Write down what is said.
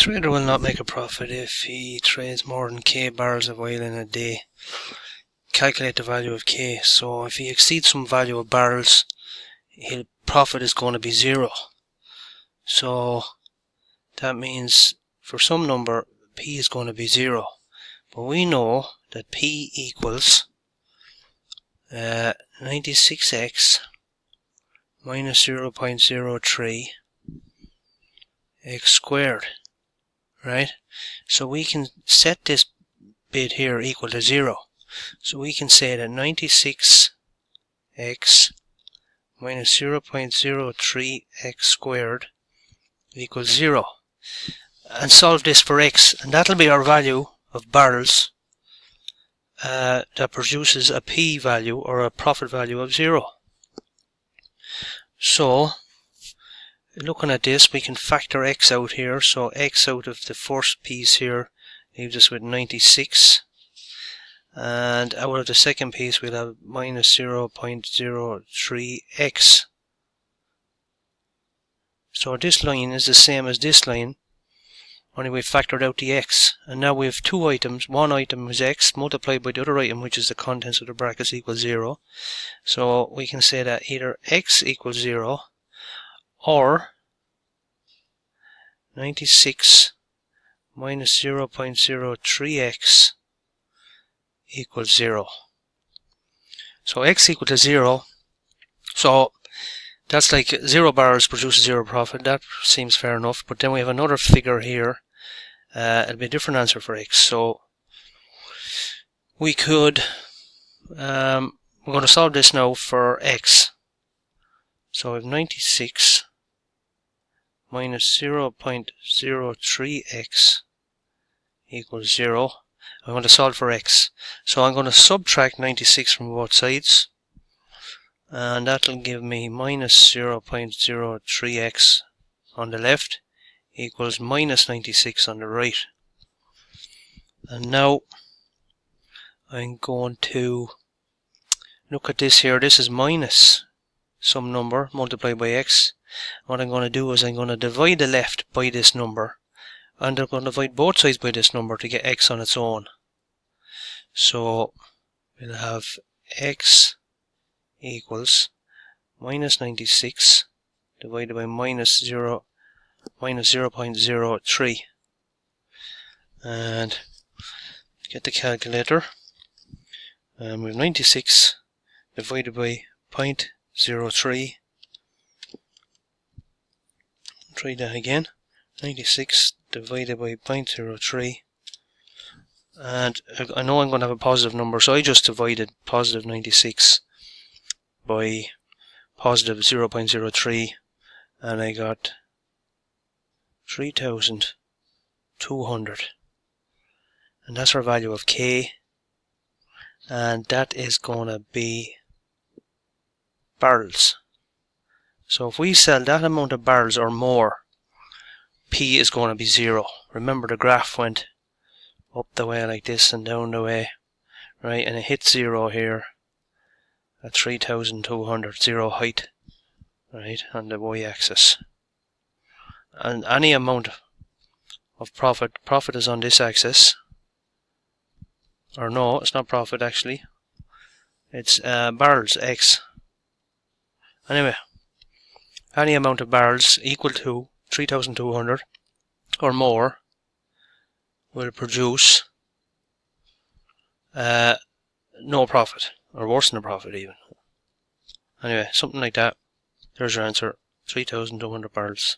trader will not make a profit if he trades more than K barrels of oil in a day. Calculate the value of K. So if he exceeds some value of barrels, his profit is going to be 0. So that means for some number P is going to be 0. But we know that P equals 96x minus 0.03 x squared. Right? So we can set this bit here equal to 0. So we can say that 96x minus 0.03 x squared equals 0. And solve this for x, and that'll be our value of barrels that produces a P value or a profit value of 0. So looking at this, we can factor x out here. So x out of the first piece here leaves us with 96, and out of the second piece we'll have minus 0.03x. So this line is the same as this line, only we've factored out the x, and now we have two items. One item is x multiplied by the other item, which is the contents of the brackets, equals 0. So we can say that either x equals 0 or 96 minus 0.03x equals 0. So x equal to 0. So that's like 0 barrels produces 0 profit. That seems fair enough. But then we have another figure here. It'll be a different answer for x. So we could we're going to solve this now for x. So we have 96 minus 0.03x equals 0. I'm going to solve for x. So I'm going to subtract 96 from both sides, and that'll give me minus 0.03x on the left equals minus 96 on the right. And now I'm going to look at this here. This is minus some number multiplied by x. What I'm going to do is I'm going to divide the left by this number, and I'm going to divide both sides by this number to get x on its own. So we'll have x equals minus 96 divided by minus 0.03, and get the calculator. We have 96 divided by 0.03. Try that again. 96 divided by 0.03, and I know I'm going to have a positive number, so I just divided positive 96 by positive 0.03, and I got 3,200, and that's our value of K, and that is going to be barrels. So if we sell that amount of barrels or more, P is going to be 0. Remember, the graph went up the way like this and down the way, right? And it hit 0 here at 3,200, 0 height, right, on the y-axis. And any amount of profit is on this axis. Or no, it's not profit actually. It's barrels, x. Anyway, any amount of barrels equal to 3,200 or more will produce no profit, or worse than a profit even. Anyway, something like that. There's your answer, 3,200 barrels.